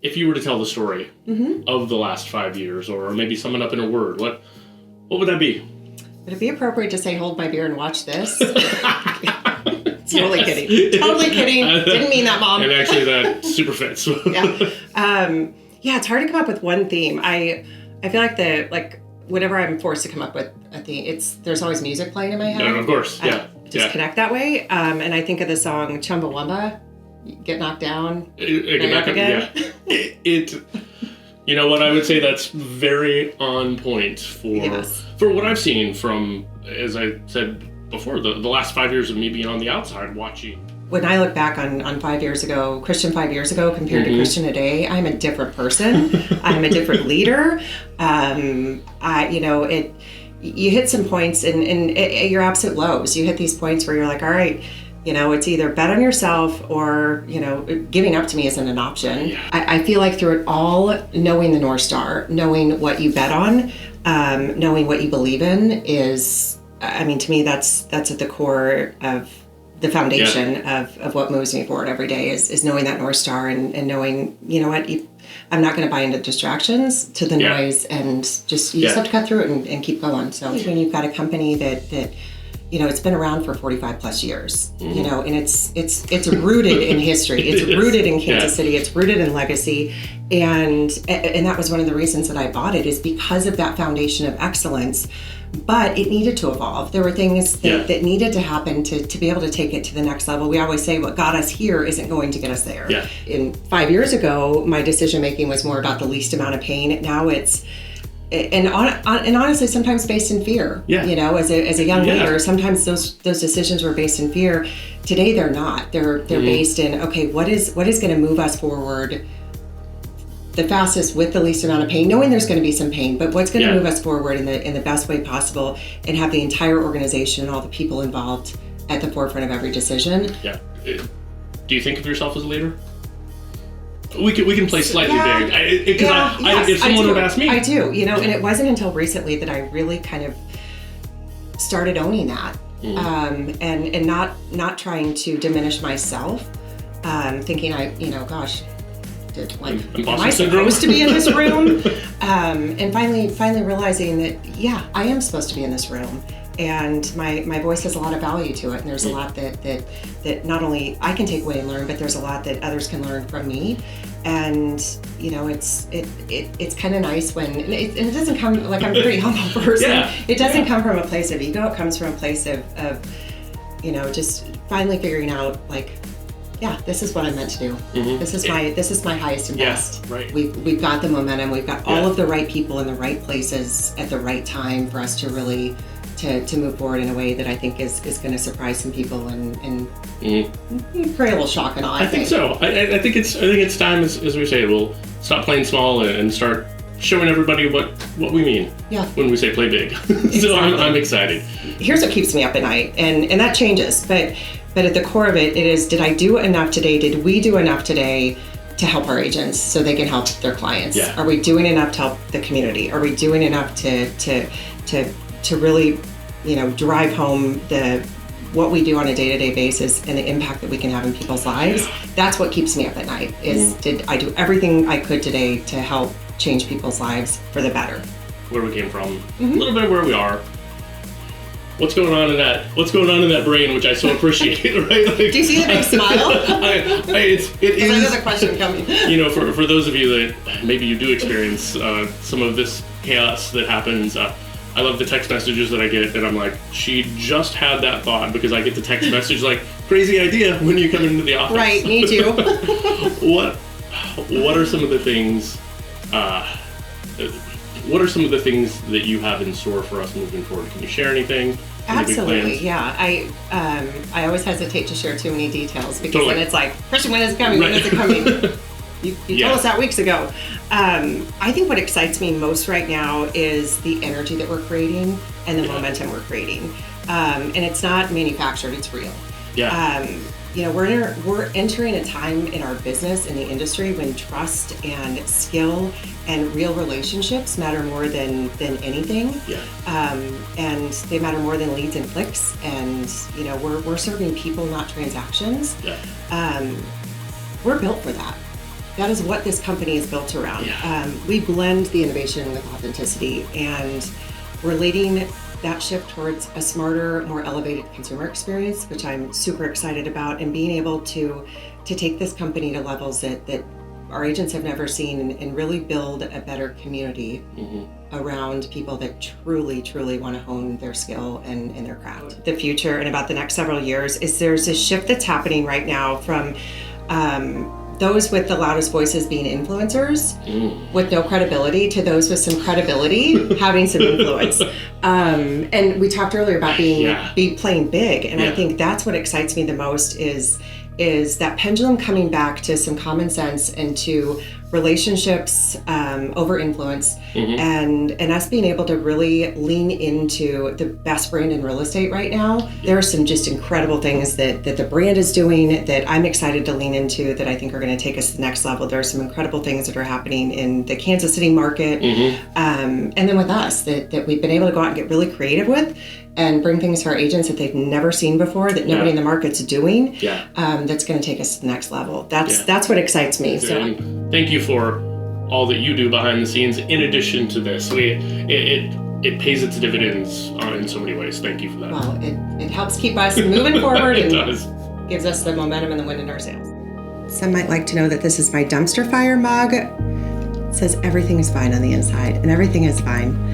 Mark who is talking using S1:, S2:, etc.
S1: if you were to tell the story of the last 5 years, or maybe sum it up in a word, what would that be?
S2: Would it be appropriate to say, hold my beer and watch this? Totally kidding. Totally kidding. Didn't mean that, Mom.
S1: And actually that super fits.
S2: Yeah, it's hard to come up with one theme. I feel like whenever I'm forced to come up with a theme, there's always music playing in my head.
S1: No, of course, yeah.
S2: Just connect that way. And I think of the song Chumbawamba, Get Knocked Down,
S1: Get Back Up Again. Yeah. You know what, I would say that's very on point for what I've seen from, as I said before, the last 5 years of me being on the outside watching. When
S2: I look back on 5 years ago, Christian 5 years ago compared to Christian today, I'm a different person. I'm a different leader. You hit some points and at your absolute lows. You hit these points where you're like, all right, it's either bet on yourself or, giving up to me isn't an option.
S1: Yeah.
S2: I feel like through it all, knowing the North Star, knowing what you bet on, knowing what you believe in is, to me, that's at the core of the foundation of what moves me forward every day is knowing that North Star and knowing, I'm not going to buy into distractions to the noise and just, you just have to cut through it and keep going. So when you've got a company that it's been around for 45 plus years, and it's rooted in history. It's rooted in Kansas City. It's rooted in legacy. And that was one of the reasons that I bought it, is because of that foundation of excellence. But it needed to evolve. There were things that needed to happen to be able to take it to the next level. We always say what got us here isn't going to get us there.
S1: Yeah.
S2: And 5 years ago, my decision making was more about the least amount of pain. Now it's, and honestly, sometimes based in fear.
S1: Yeah.
S2: As a young leader, sometimes those decisions were based in fear. Today, they're not. They're based in, okay, what is going to move us forward the fastest with the least amount of pain, knowing there's going to be some pain, but what's going to move us forward in the best way possible, and have the entire organization and all the people involved at the forefront of every decision.
S1: Yeah. Do you think of yourself as a leader? We can play slightly big. If someone would ask me,
S2: I do. And it wasn't until recently that I really kind of started owning that, and not trying to diminish myself, thinking gosh. Am I supposed to be in this room? And finally realizing that, I am supposed to be in this room. And my voice has a lot of value to it. And there's a lot that not only I can take away and learn, but there's a lot that others can learn from me. And, it's kind of nice when, and it doesn't come, like, I'm a pretty humble person. It doesn't come from a place of ego. It comes from a place of just finally figuring out, like, this is what I'm meant to do. This is my highest and best.
S1: Right.
S2: We've got the momentum. We've got all of the right people in the right places at the right time for us to really to move forward in a way that I think is going to surprise some people and create a little shock and awe.
S1: I think so. I think it's time, as we say, we'll stop playing small and start showing everybody what we mean when we say play big.
S2: Exactly.
S1: So I'm excited.
S2: Here's what keeps me up at night, and that changes, but at the core of it is, did I do enough today? Did we do enough today to help our agents so they can help their clients?
S1: Yeah.
S2: Are we doing enough to help the community? Are we doing enough to really, drive home what we do on a day-to-day basis and the impact that we can have in people's lives? That's what keeps me up at night, is did I do everything I could today to help change people's lives for the better?
S1: Where we came from, a little bit of where we are. What's going on in that brain, which I so appreciate, right? Like,
S2: do you see the big smile?
S1: It is
S2: another question coming.
S1: For those of you that maybe you do experience some of this chaos that happens, I love the text messages that I get, and I'm like, she just had that thought, because I get the text message like, crazy idea, when you come into the office.
S2: Right, me too.
S1: What are some of the things? What are some of the things that you have in store for us moving forward? Can you share anything?
S2: Absolutely, yeah. I always hesitate to share too many details, because then it's like, Christian, when is it coming? When is it coming? You told us that weeks ago. I think what excites me most right now is the energy that we're creating and the momentum we're creating. And it's not manufactured, it's real.
S1: Yeah.
S2: We're entering a time in our business, in the industry, when trust and skill and real relationships matter more than anything.
S1: Yeah.
S2: And they matter more than leads and clicks. And we're serving people, not transactions.
S1: Yeah.
S2: We're built for that. that is what this company is built around.
S1: Yeah.
S2: We blend the innovation with authenticity, and we're leading that shift towards a smarter, more elevated consumer experience, which I'm super excited about, and being able to take this company to levels that our agents have never seen, and really build a better community around people that truly, truly want to hone their skill and their craft. The future and about the next several years is there's a shift that's happening right now from those with the loudest voices being influencers with no credibility to those with some credibility having some influence. And we talked earlier about being playing big, and I think that's what excites me the most is that pendulum coming back to some common sense and to relationships over influence, and us being able to really lean into the best brand in real estate right now. There are some just incredible things that the brand is doing that I'm excited to lean into, that I think are going to take us to the next level. There are some incredible things that are happening in the Kansas City market, and then with us that we've been able to go out and get really creative with and bring things to our agents that they've never seen before, that nobody in the market's doing. That's going to take us to the next level. That's what excites me. So
S1: and thank you for all that you do behind the scenes. In addition to this, it pays its dividends in so many ways. Thank you for that.
S2: Well, it helps keep us moving forward.
S1: It
S2: and
S1: does.
S2: Gives us the momentum and the wind in our sails. Some might like to know that this is my dumpster fire mug. It says everything is fine on the inside, and everything is fine.